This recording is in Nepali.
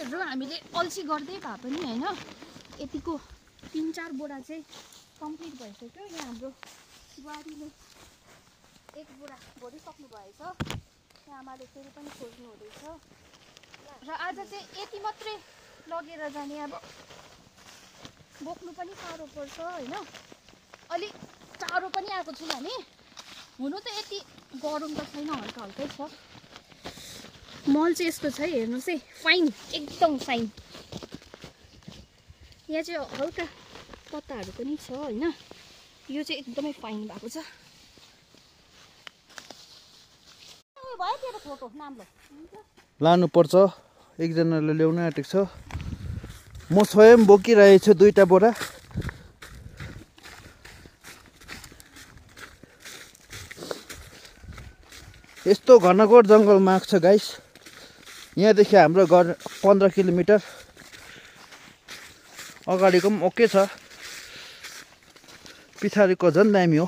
प्रोजेक्टहरु हामीले अल्छी गर्दै भए पनि हैन यतिको 3-4 बोरा चाहिँ कम्प्लिट भइसक्यो। यहाँ हाम्रो बुहारीले एक बोरा भरिसक्नु भएछ। यहाँ आमाले फेरि पनि खोज्नु हुँदैछ र आज चाहिँ यति मात्रै लगेर जाने। अब बोक्नु पनि साह्रो पर्छ हैन, अलि टाढो पनि आएको छु हामी। हुनु त यति गरम त छैन, हल्का हल्कै छ। मल चाहिँ यस्तो छ है, हेर्नुहोस् है, फाइन, एकदम फाइन। यहाँ चाहिँ हल्का पत्ताहरू पनि छ हैन, यो चाहिँ एकदमै फाइन भएको छ। भयो तेरो फोटो नाम ल लानु पर्छ, एकजनाले ल्याउन आँटेको छ। म स्वयं बोकिरहेको छु 2टा बोरा। यस्तो घनघोर जङ्गलमा आएको छ गाइस। यहाँदेखि हाम्रो घर 15 किलोमिटर, अगाडिको पनि ओके छ, पछाडिको झन् दामी हो।